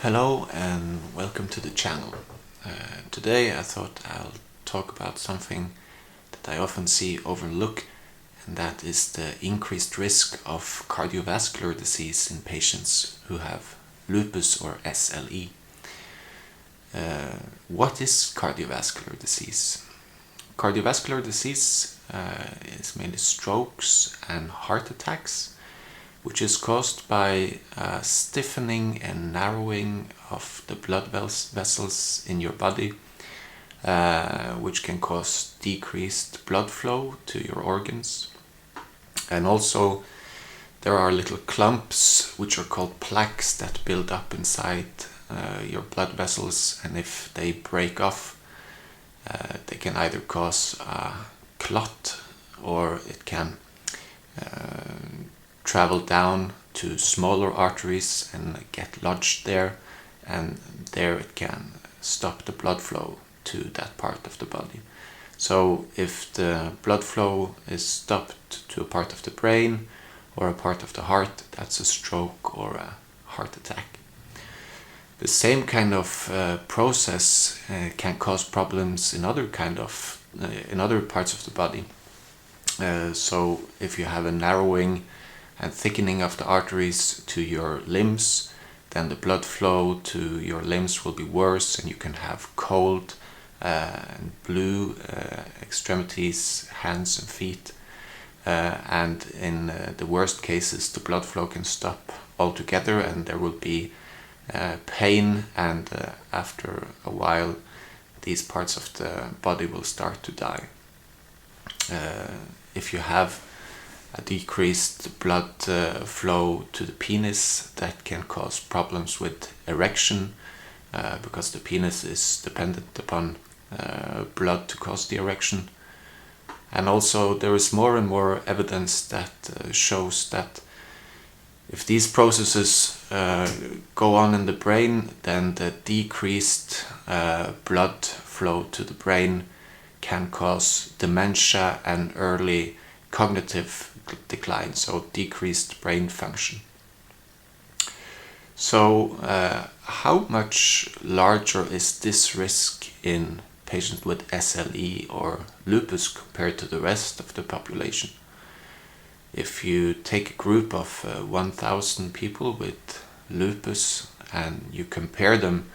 Hello and welcome to the channel. Today I thought I'll talk about something that I often see overlooked, and that is the increased risk of cardiovascular disease in patients who have lupus or SLE. What is cardiovascular disease? Cardiovascular disease is mainly strokes and heart attacks, which is caused by stiffening and narrowing of the blood vessels in your body, which can cause decreased blood flow to your organs. And also there are little clumps, which are called plaques, that build up inside your blood vessels, and if they break off, they can either cause a clot, or it can travel down to smaller arteries and get lodged there, and there it can stop the blood flow to that part of the body. So if the blood flow is stopped to a part of the brain or a part of the heart, that's a stroke or a heart attack. The same kind of process can cause problems in other parts of the body. So if you have a narrowing and thickening of the arteries to your limbs, then the blood flow to your limbs will be worse, and you can have cold and blue extremities, hands and feet. And in the worst cases, the blood flow can stop altogether, and there will be pain, and after a while these parts of the body will start to die. If you have a decreased blood flow to the penis, that can cause problems with erection, because the penis is dependent upon blood to cause the erection. And also there is more and more evidence that shows that if these processes go on in the brain, then the decreased blood flow to the brain can cause dementia and early cognitive decline, so decreased brain function. So how much larger is this risk in patients with SLE or lupus compared to the rest of the population? If you take a group of 1,000 people with lupus and you compare them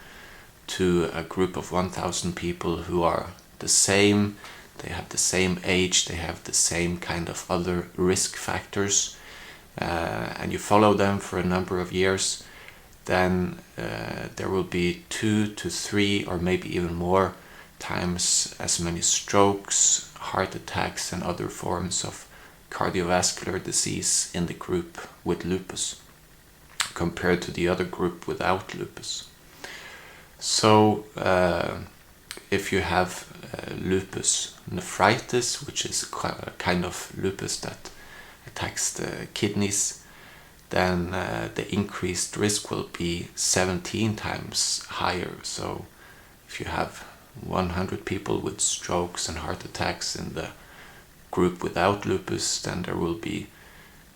to a group of 1,000 people who are the same, they have the same age, they have the same kind of other risk factors, and you follow them for a number of years, then there will be 2 to 3 or maybe even more times as many strokes, heart attacks and other forms of cardiovascular disease in the group with lupus compared to the other group without lupus. So if you have lupus nephritis, which is a kind of lupus that attacks the kidneys, then the increased risk will be 17 times higher. So if you have 100 people with strokes and heart attacks in the group without lupus, then there will be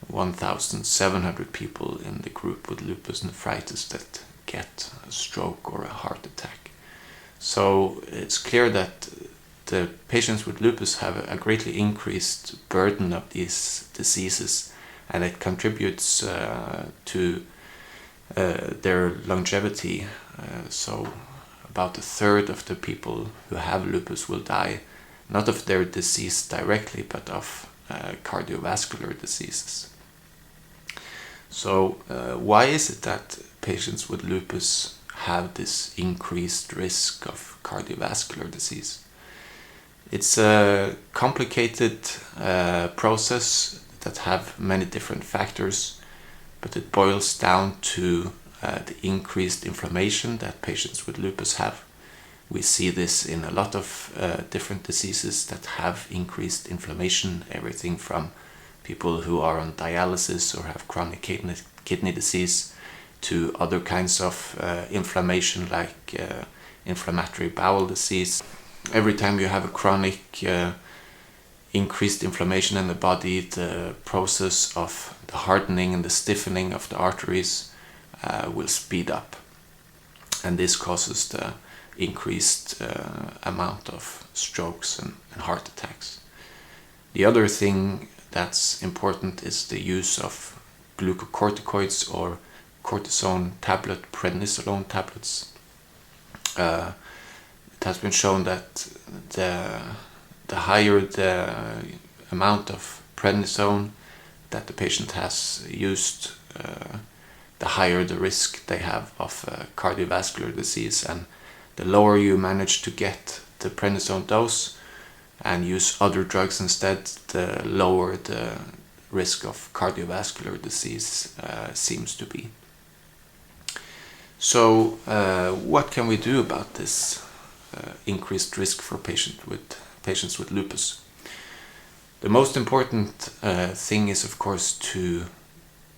1,700 people in the group with lupus nephritis that get a stroke or a heart attack. So it's clear that the patients with lupus have a greatly increased burden of these diseases, and it contributes to their longevity. So about a third of the people who have lupus will die, not of their disease directly, but of cardiovascular diseases. So why is it that patients with lupus have this increased risk of cardiovascular disease? It's a complicated process that have many different factors, but it boils down to the increased inflammation that patients with lupus have. We see this in a lot of different diseases that have increased inflammation, everything from people who are on dialysis or have chronic kidney disease to other kinds of inflammation like inflammatory bowel disease. Every time you have a chronic increased inflammation in the body, the process of the hardening and the stiffening of the arteries will speed up. and this causes the increased amount of strokes and heart attacks. The other thing that's important is the use of glucocorticoids or cortisone tablet, prednisolone tablets. It has been shown that the higher the amount of prednisone that the patient has used, the higher the risk they have of cardiovascular disease, and the lower you manage to get the prednisone dose and use other drugs instead, the lower the risk of cardiovascular disease seems to be. So what can we do about this increased risk for patients with lupus? The most important thing is, of course, to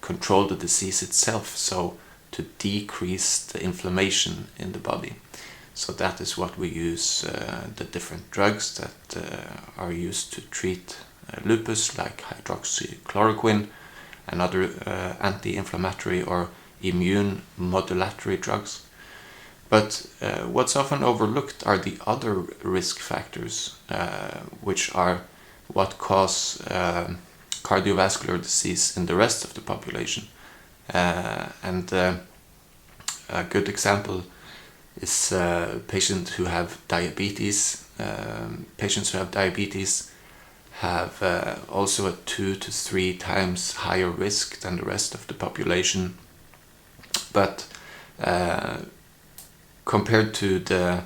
control the disease itself, so to decrease the inflammation in the body. So that is what we use the different drugs that are used to treat lupus, like hydroxychloroquine and other anti-inflammatory or immune modulatory drugs. But what's often overlooked are the other risk factors, which are what cause cardiovascular disease in the rest of the population. And a good example is patients who have diabetes. Patients who have diabetes have also a 2 to 3 times higher risk than the rest of the population. But compared to the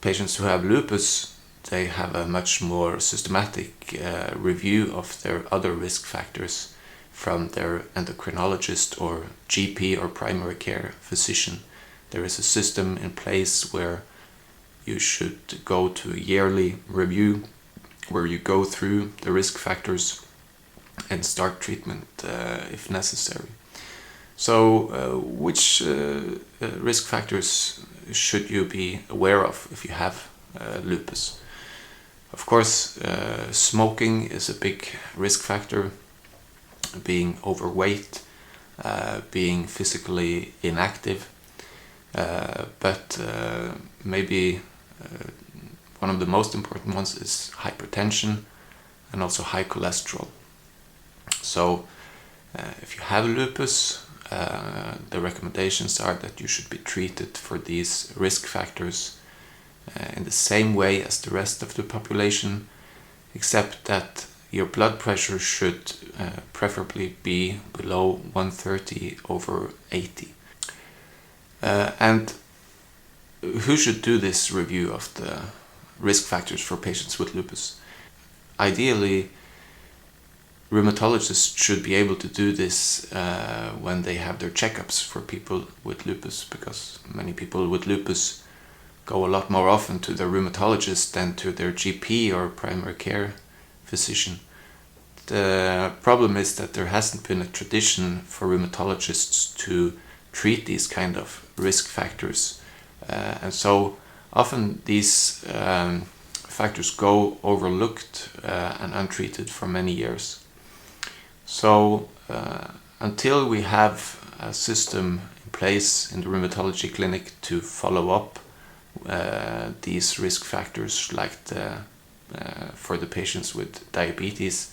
patients who have lupus, they have a much more systematic review of their other risk factors from their endocrinologist or GP or primary care physician. There is a system in place where you should go to a yearly review where you go through the risk factors and start treatment if necessary. So which risk factors should you be aware of if you have lupus? Of course, smoking is a big risk factor, being overweight, being physically inactive, but maybe one of the most important ones is hypertension and also high cholesterol. So if you have lupus, the recommendations are that you should be treated for these risk factors in the same way as the rest of the population, except that your blood pressure should preferably be below 130/80. And who should do this review of the risk factors for patients with lupus? Ideally, rheumatologists should be able to do this when they have their checkups for people with lupus, because many people with lupus go a lot more often to their rheumatologist than to their GP or primary care physician. The problem is that there hasn't been a tradition for rheumatologists to treat these kind of risk factors, and so often these factors go overlooked and untreated for many years. So until we have a system in place in the rheumatology clinic to follow up these risk factors, like for the patients with diabetes,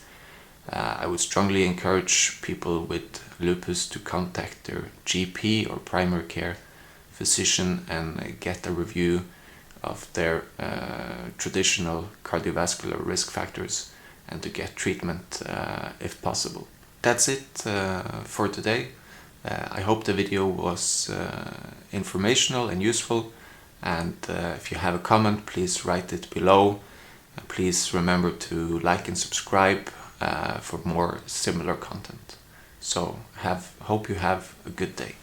I would strongly encourage people with lupus to contact their GP or primary care physician and get a review of their traditional cardiovascular risk factors and to get treatment if possible. That's it for today. I hope the video was informational and useful, and if you have a comment, please write it below. Please remember to like and subscribe for more similar content. So hope you have a good day.